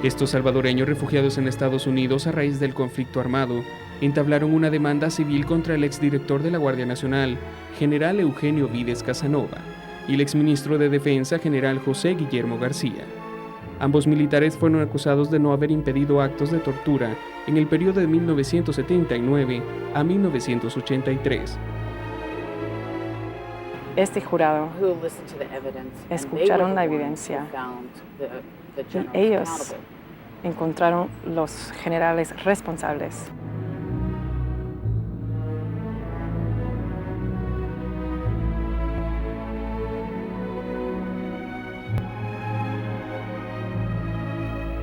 Estos salvadoreños refugiados en Estados Unidos a raíz del conflicto armado entablaron una demanda civil contra el exdirector de la Guardia Nacional, general Eugenio Vides Casanova, y el exministro de Defensa, general José Guillermo García. Ambos militares fueron acusados de no haber impedido actos de tortura en el periodo de 1979 a 1983. Este jurado escucharon la evidencia y ellos encontraron los generales responsables.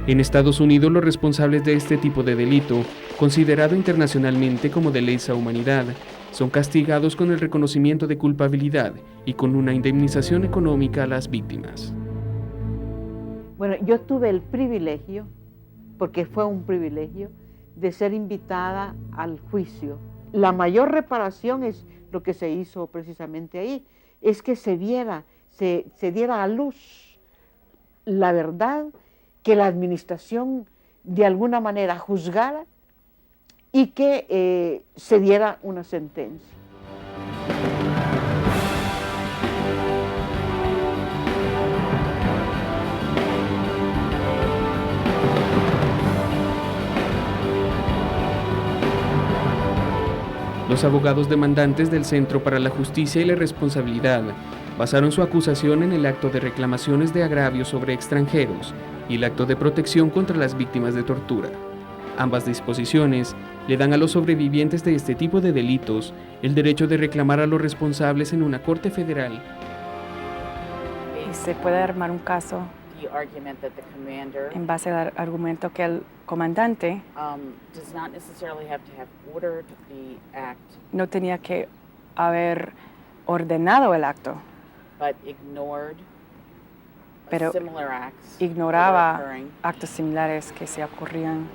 En Estados Unidos, los responsables de este tipo de delito, considerado internacionalmente como de lesa humanidad, son castigados con el reconocimiento de culpabilidad y con una indemnización económica a las víctimas. Bueno, yo tuve el privilegio, porque fue un privilegio, de ser invitada al juicio. La mayor reparación es lo que se hizo precisamente ahí, es que se diera a luz la verdad, que la administración de alguna manera juzgara y que se diera una sentencia. Los abogados demandantes del Centro para la Justicia y la Responsabilidad basaron su acusación en el acto de reclamaciones de agravio sobre extranjeros y el acto de protección contra las víctimas de tortura. Ambas disposiciones le dan a los sobrevivientes de este tipo de delitos el derecho de reclamar a los responsables en una corte federal. Y se puede armar un caso en base al argumento que el comandante no tenía que haber ordenado el acto, pero ignoraba actos similares que se ocurrían.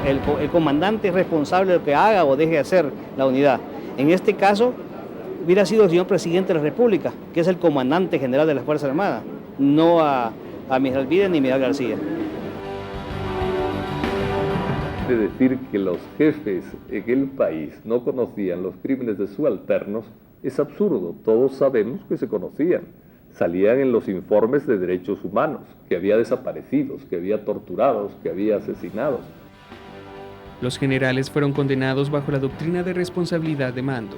El comandante es responsable de lo que haga o deje de hacer la unidad. En este caso, hubiera sido el señor presidente de la República, que es el comandante general de las Fuerzas Armadas, no a Miguel Vides ni Miguel García. De decir que los jefes en el país no conocían los crímenes de subalternos es absurdo. Todos sabemos que se conocían. Salían en los informes de derechos humanos, que había desaparecidos, que había torturados, que había asesinados. Los generales fueron condenados bajo la doctrina de responsabilidad de mando.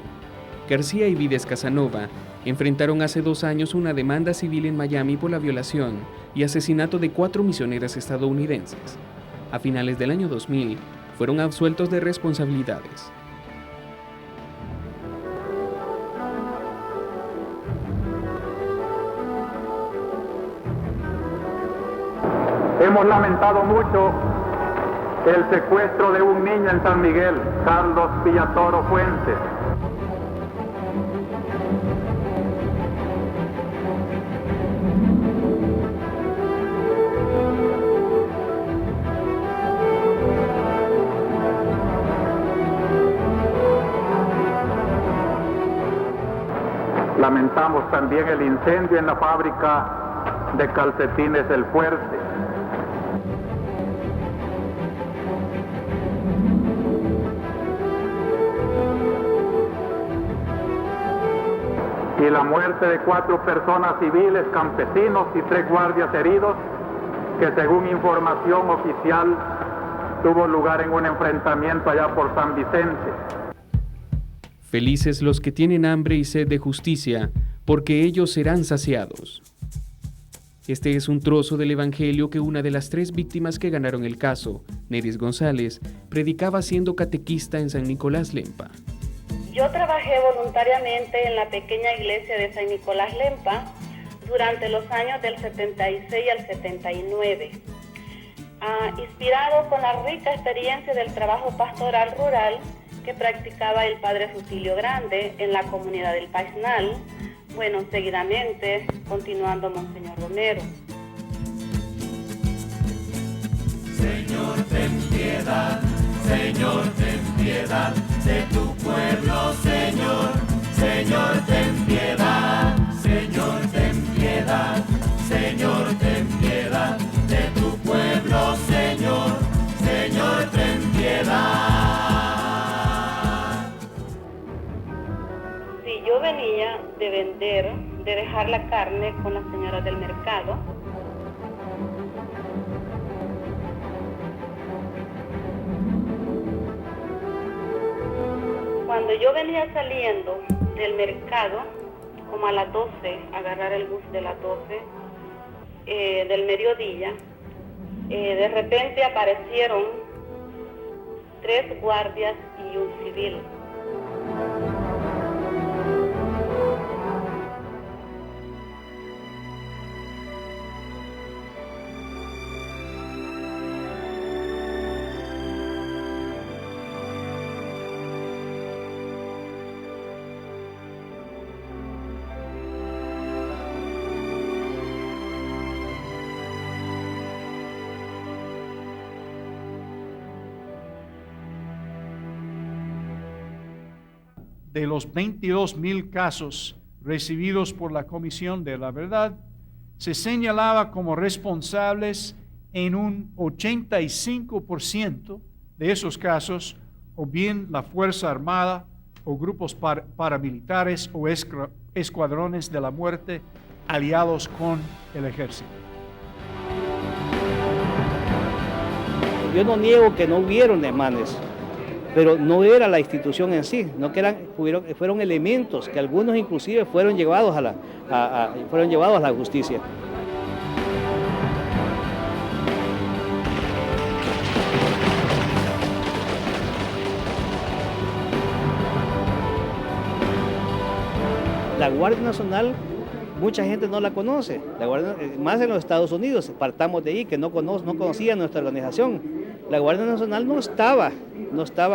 García y Vides Casanova enfrentaron hace 2 años una demanda civil en Miami por la violación y asesinato de 4 misioneras estadounidenses. A finales del año 2000, fueron absueltos de responsabilidades. Hemos lamentado mucho el secuestro de un niño en San Miguel, Carlos Villatoro Fuentes. Lamentamos también el incendio en la fábrica de calcetines El Fuerte. Y la muerte de 4 personas civiles, campesinos y 3 guardias heridos, que según información oficial tuvo lugar en un enfrentamiento allá por San Vicente. Felices los que tienen hambre y sed de justicia, porque ellos serán saciados. Este es un trozo del Evangelio que una de las 3 víctimas que ganaron el caso, Neris González, predicaba siendo catequista en San Nicolás Lempa. Yo trabajé voluntariamente en la pequeña iglesia de San Nicolás Lempa durante los años del 76 al 79. Inspirado con la rica experiencia del trabajo pastoral rural que practicaba el padre Rutilio Grande en la comunidad del Paisnal, bueno, seguidamente continuando Monseñor Romero. Señor, ten piedad, Señor, ten piedad de tu pueblo, Señor. Señor, ten piedad, Señor, ten piedad, Señor, ten piedad de de vender, de dejar la carne con las señoras del mercado. Cuando yo venía saliendo del mercado, como a las 12, agarrar el bus de las 12 del mediodía, de repente aparecieron 3 guardias y un civil. De los 22,000 casos recibidos por la Comisión de la Verdad, se señalaba como responsables en un 85% de esos casos, o bien la Fuerza Armada, o grupos paramilitares, o escuadrones de la muerte aliados con el ejército. Yo no niego que no hubieron desmanes, pero no era la institución en sí, no que fueron elementos que algunos inclusive fueron llevados a la justicia. La Guardia Nacional, mucha gente no la conoce, más en los Estados Unidos, partamos de ahí, que no conocía nuestra organización. La Guardia Nacional no estaba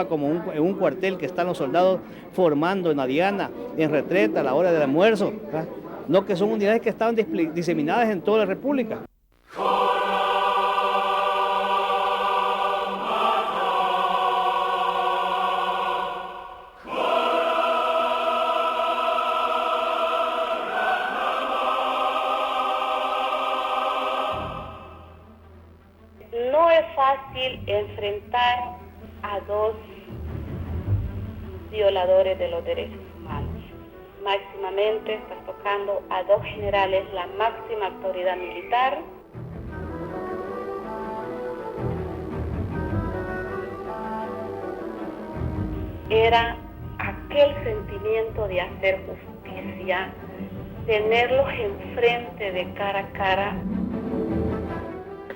como en un cuartel que están los soldados formando en la diana, en retreta, a la hora del almuerzo, ¿verdad? No, que son unidades que estaban diseminadas en toda la República. No es fácil enfrentar a 2 violadores de los derechos humanos. Máximamente estás tocando a 2 generales, la máxima autoridad militar. Era aquel sentimiento de hacer justicia, tenerlos enfrente de cara a cara.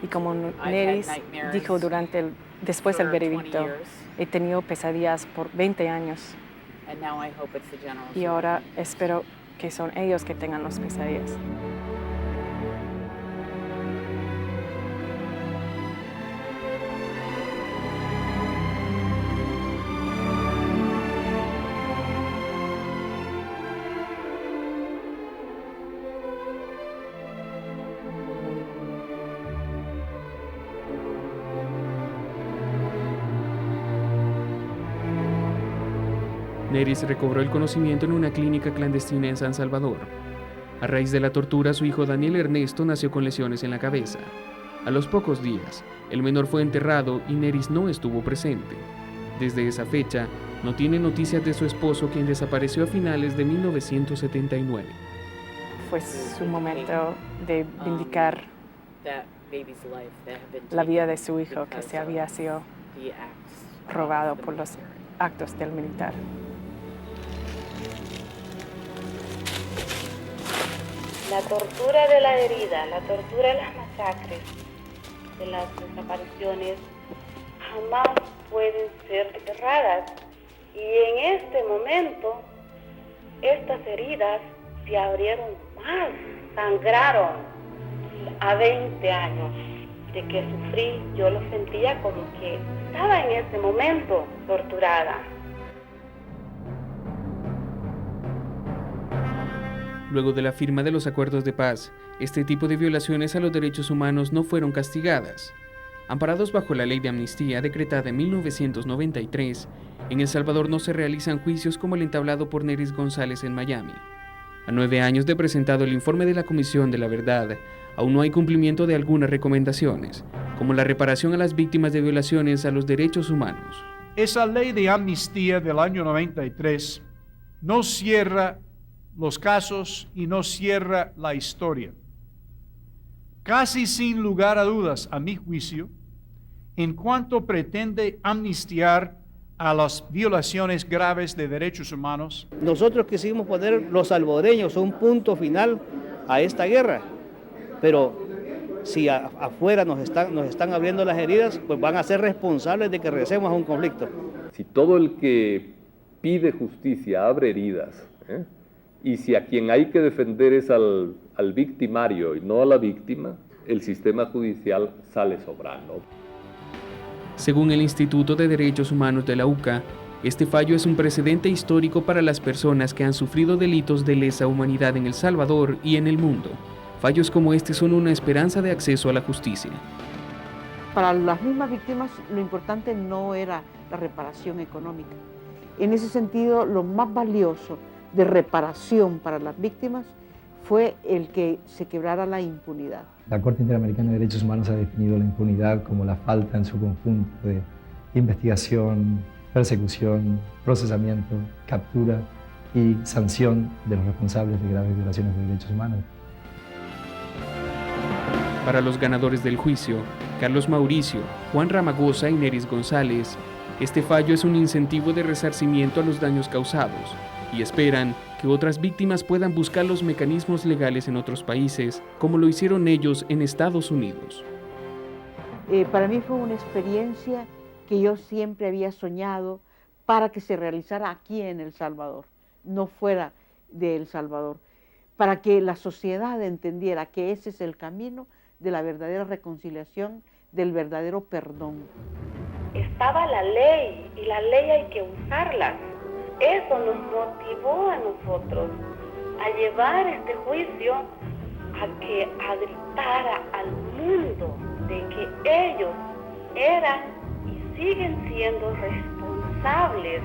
Y como Neris dijo después del veredicto, he tenido pesadillas por 20 años. Y ahora espero que son ellos que tengan las pesadillas. Neris recobró el conocimiento en una clínica clandestina en San Salvador. A raíz de la tortura, su hijo Daniel Ernesto nació con lesiones en la cabeza. A los pocos días, el menor fue enterrado y Neris no estuvo presente. Desde esa fecha, no tiene noticias de su esposo, quien desapareció a finales de 1979. Fue su momento de vindicar la vida de su hijo, que se había sido robado por los actos del militar. La tortura de la herida, la tortura de las masacres, de las desapariciones, jamás pueden ser cerradas. Y en este momento, estas heridas se abrieron más, sangraron. A 20 años de que sufrí, yo lo sentía como que estaba en ese momento torturada. Luego de la firma de los acuerdos de paz, este tipo de violaciones a los derechos humanos no fueron castigadas. Amparados bajo la ley de amnistía decretada en 1993, en El Salvador no se realizan juicios como el entablado por Neris González en Miami. A 9 años de presentado el informe de la Comisión de la Verdad, aún no hay cumplimiento de algunas recomendaciones, como la reparación a las víctimas de violaciones a los derechos humanos. Esa ley de amnistía del año 93 no cierra los casos y no cierra la historia. Casi sin lugar a dudas, a mi juicio, en cuanto pretende amnistiar a las violaciones graves de derechos humanos. Nosotros quisimos poner los salvadoreños un punto final a esta guerra, pero si afuera nos están abriendo las heridas, pues van a ser responsables de que regresemos a un conflicto. Si todo el que pide justicia abre heridas, y si a quien hay que defender es al victimario y no a la víctima, el sistema judicial sale sobrando. Según el Instituto de Derechos Humanos de la UCA, este fallo es un precedente histórico para las personas que han sufrido delitos de lesa humanidad en El Salvador y en el mundo. Fallos como este son una esperanza de acceso a la justicia. Para las mismas víctimas, lo importante no era la reparación económica. En ese sentido, lo más valioso de reparación para las víctimas fue el que se quebrara la impunidad. La Corte Interamericana de Derechos Humanos ha definido la impunidad como la falta en su conjunto de investigación, persecución, procesamiento, captura y sanción de los responsables de graves violaciones de derechos humanos. Para los ganadores del juicio, Carlos Mauricio, Juan Ramagosa y Neris González, este fallo es un incentivo de resarcimiento a los daños causados y esperan que otras víctimas puedan buscar los mecanismos legales en otros países, como lo hicieron ellos en Estados Unidos. Para mí fue una experiencia que yo siempre había soñado para que se realizara aquí en El Salvador, no fuera de El Salvador, para que la sociedad entendiera que ese es el camino de la verdadera reconciliación, del verdadero perdón. Estaba la ley y la ley hay que usarla. Eso nos motivó a nosotros a llevar este juicio a gritar al mundo de que ellos eran y siguen siendo responsables